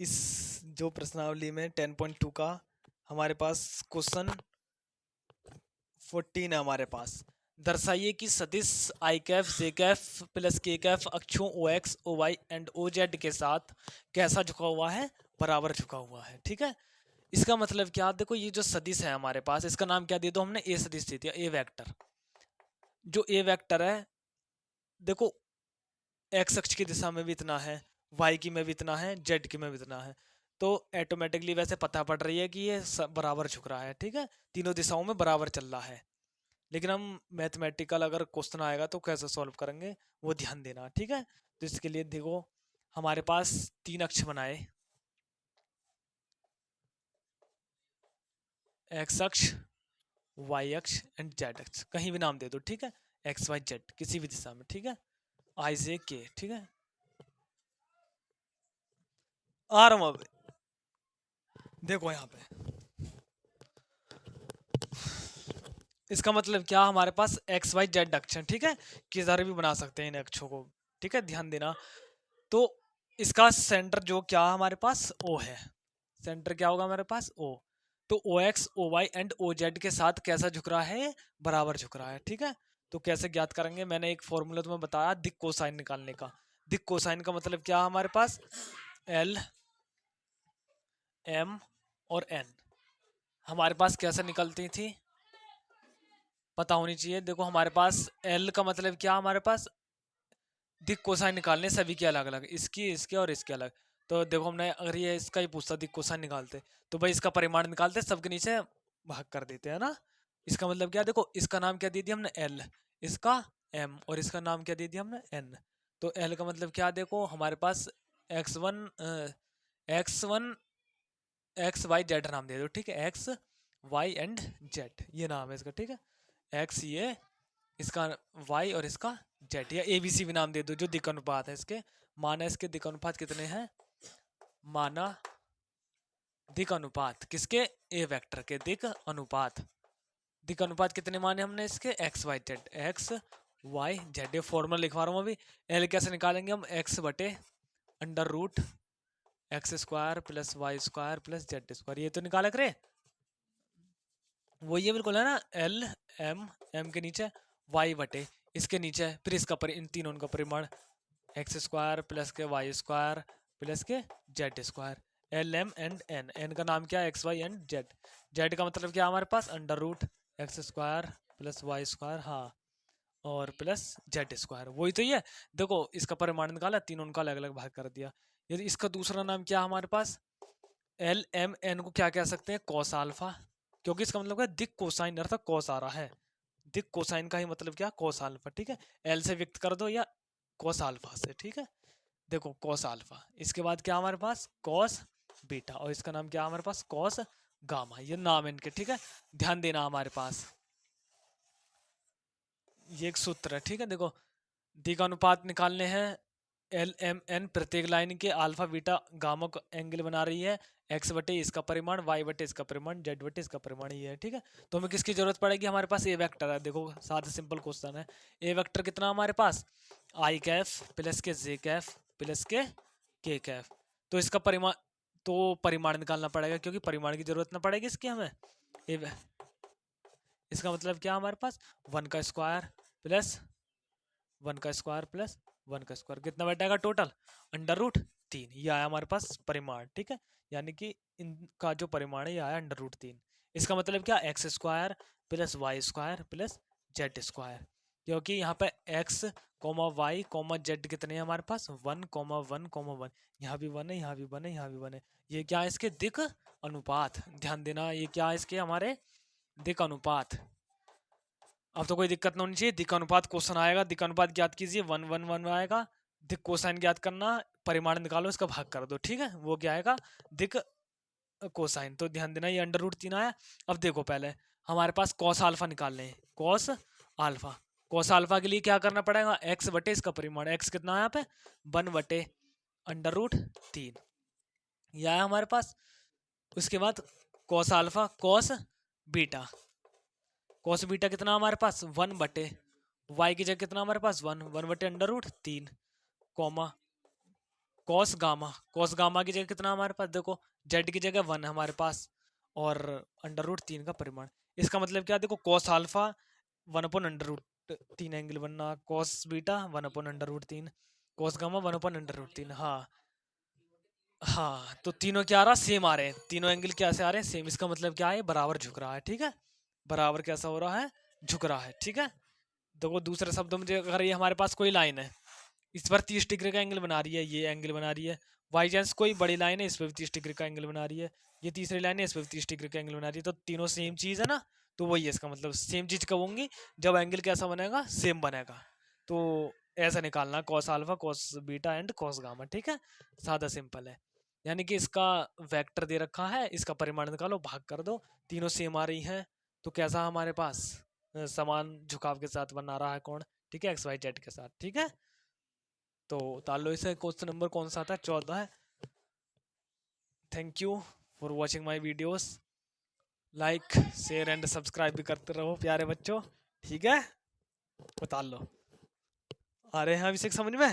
इस जो प्रश्नावली में 10.2 का हमारे पास क्वेश्चन 14 है हमारे पास। दर्शाइए कि सदिश I cap J cap plus K cap अक्षों O X O Y and O Z के साथ कैसा झुका हुआ है, बराबर झुका हुआ है। ठीक है, इसका मतलब क्या, देखो ये जो सदिश है हमारे पास, इसका नाम क्या दे दो हमने, ए सदिश दे दिया, ए वेक्टर। जो ए वेक्टर है, देखो एक्स अक्ष की दिशा में भी इतना है, वाई की में भी इतना है, जेड की में भी इतना है, तो ऑटोमेटिकली वैसे पता पड़ रही है कि ये बराबर झुक रहा है। ठीक है, तीनों दिशाओं में बराबर चल रहा है। लेकिन हम मैथमेटिकल अगर क्वेश्चन आएगा तो कैसे सॉल्व करेंगे वो ध्यान देना। ठीक है, तो इसके लिए देखो हमारे पास तीन अक्ष बनाए, एक्स अक्ष, वाई अक्ष एंड जेड अक्ष, कहीं भी नाम दे दो। ठीक है, एक्स वाई जेड किसी भी दिशा में। ठीक है, आई से के। ठीक है, आ रहा हूं अब। देखो यहाँ पे इसका मतलब क्या, हमारे पास एक्स वाई जेड अक्ष है। ठीक है, किधर भी बना सकते हैं इन अक्षों को। ठीक है, ध्यान देना। तो इसका सेंटर जो क्या हमारे पास ओ है, सेंटर क्या होगा हमारे पास ओ। तो O X O Y and O Z के साथ कैसा झुक रहा है, बराबर झुक रहा है। ठीक है, तो कैसे ज्ञात करेंगे, मैंने एक फॉर्मूला तुम्हें बताया दिक कोसाइन निकालने का। दिक कोसाइन का मतलब क्या हमारे पास, एल एम और एन हमारे पास कैसे निकलती थी, पता होनी चाहिए। देखो हमारे पास एल का मतलब क्या, हमारे पास दिक कोसाइन निकालने सभी के अलग अलग, इसकी इसके और इसके अलग। तो देखो हमने अगर ये इसका ही पूछता दिक कोसाइन निकालते, तो भाई इसका परिमाण निकालते, सबके नीचे भाग कर देते हैं ना। इसका मतलब क्या, देखो इसका नाम क्या दे दिया हमने एल, इसका एम और इसका नाम क्या दे दिया हमने एन। तो एल का मतलब क्या, देखो हमारे पास X one X Y Z नाम दे दो। ठीक है, एक्स वाई एंड जेड ये नाम है इसका। ठीक है, एक्स ये इसका, वाई और इसका जेड, या ए बी सी भी नाम दे दो, जो दिक् अनुपात है इसके। माना इसके दिक् अनुपात कितने हैं, माना दिक् अनुपात किसके, ए वेक्टर के दिक् अनुपात। दिक् अनुपात कितने माने हमने इसके, X Y Z, X Y Z. ये फॉर्मूला लिखवा रहा हूँ अभी। एल कैसे निकालेंगे हम, एक्स बटे under root X square plus Y square plus Z square, ये तो निकाला करे, वो ये बिल्कुल है ना। एल एम, एम के नीचे वाई बटे इसके नीचे, फिर इसका इन तीनों का परिमाण, एक्स स्क्वायर प्लस के वाई स्क्वायर प्लस के Z square. L M and N, N का नाम क्या है, X Y and Z. Z का मतलब क्या हमारे पास, under root X square plus Y square, हाँ, और प्लस जेड स्क्वायर, वही तो ये। देखो इसका परिमाण निकाला, तीनों का अलग अलग भाग कर दिया। यदि इसका दूसरा नाम क्या हमारे पास, एल एम एन को क्या कह सकते हैं, कॉस अल्फा, क्योंकि इसका मतलब क्या, दिक कोसाइन अर्थात कॉस आ रहा है। दिक कोसाइन का ही मतलब क्या, कॉस अल्फा। ठीक है, एल से व्यक्त कर दो या कॉस अल्फा से। ठीक है, देखो कॉस अल्फा, इसके बाद क्या हमारे पास, कॉस बीटा, और इसका नाम क्या हमारे पास, कॉस गामा, ये नाम है इनके। ठीक है, ध्यान देना हमारे पास ये एक सूत्र है। ठीक है, देखो दिक अनुपात निकालने हैं, एल एम एन प्रत्येक लाइन के अल्फा बीटा गामा को एंगल बना रही है, एक्स बटे इसका परिमाण, वाई बटे इसका परिमाण, जेड बटे इसका परिमाण, ये है। ठीक है, तो हमें किसकी जरूरत पड़ेगी, हमारे पास ए वेक्टर है। देखो साथ सिंपल क्वेश्चन है, ए वेक्टर कितना हमारे पास, आई कैफ प्लस के जे कैफ प्लस के कैफ। तो इसका परिमाण, तो परिमाण निकालना पड़ेगा, क्योंकि परिमाण की जरूरत ना पड़ेगी इसकी हमें। ए इसका मतलब क्या हमारे पास, वन का स्क्वायर प्लस वन का स्क्वायर प्लस वन का स्क्वायर, कितना बैठेगा टोटल, अंडर रूट तीन, ये आया हमारे पास परिमाण। ठीक है, यानी कि इनका जो परिमाण है ये आया अंडर रूट तीन। इसका मतलब क्या, X square plus Y square plus Z square, क्योंकि यहाँ पे X comma Y comma Z कितने हैं हमारे पास, one comma one comma one, यहाँ भी वन है, यहाँ भी वन है, यहाँ भी वन है। ये क्या है, इसके दिक् अनुपात, ध्यान देना, ये क्या है इसके हमारे दिक् अनुपात। अब तो कोई दिक्कत ना होनी चाहिए, दिक् अनुपात क्वेश्चन आएगा, दिक् अनुपात ज्ञात कीजिए, वन वन वन आएगा, दिक् कोसाइन ज्ञात करना, परिमाण निकालो इसका भाग कर दो। ठीक है, वो क्या आएगा, दिक् कोसाइन। तो ध्यान देना ये अंडर रूट तीन आया। अब देखो पहले हमारे पास कॉस अल्फा निकालने हैं, कॉस अल्फा, कॉस अल्फा के लिए क्या करना पड़ेगा, एक्स बटे इसका परिमाण, एक्स कितना है यहाँ पे, वन बटे अंडर रूट तीन, यह आया हमारे पास। उसके बाद cos alpha cos beta, cos beta कितना हमारे पास, वन बटे वाई की जगह कितना हमारे पास, वन वन बटे अंडर रूट तीन, कॉमा कॉस गामा की जगह कितना हमारे पास, देखो जेड की जगह 1 है हमारे पास, और √3 का परिमाण। इसका मतलब क्या, देखो कॉस अल्फा 1/√3 एंगल बनना, कॉस बीटा 1/√3, कॉस गामा 1/√3। हाँ हाँ, तो तीनों क्या आ रहा, सेम आ रहे हैं, तीनों एंगल कैसे आ रहे हैं, सेम। इसका मतलब क्या है, बराबर झुक रहा है, ठीक है। बराबर कैसा हो रहा है, झुक रहा है, ठीक है। देखो दूसरे शब्दों में, अगर ये हमारे पास कोई लाइन है, इस पर 30 डिग्री का एंगल बना रही है, ये एंगल बना रही है, बाई चांस कोई बड़ी लाइन है, इस पर भी 30 डिग्री का एंगल बना रही है, ये तीसरी लाइन है, इस पर भी 30 डिग्री का एंगल बना रही है, तो तीनों सेम चीज़ है ना। तो वही है इसका मतलब, सेम चीज़ कब होंगी, जब एंगल कैसा बनेगा, सेम बनेगा। तो ऐसा निकालना, cos alpha, cos beta and cos gamma, ठीक है। सादा सिंपल है। यानी कि इसका वेक्टर दे रखा है, इसका परिमाण निकालो, भाग कर दो, तीनों सेम आ रही हैं, तो कैसा हमारे पास समान झुकाव के साथ बना रहा है कौन, ठीक है, एक्स वाई जेड के साथ, ठीक है। तो उतार लो इसे। क्वेश्चन नंबर कौन सा था, 14 है। Thank you for watching my videos. Like share and subscribe भी करते रहो प्यारे बच्चों, ठीक है। उतार लो। आ रहे हैं अभिषेक समझ में।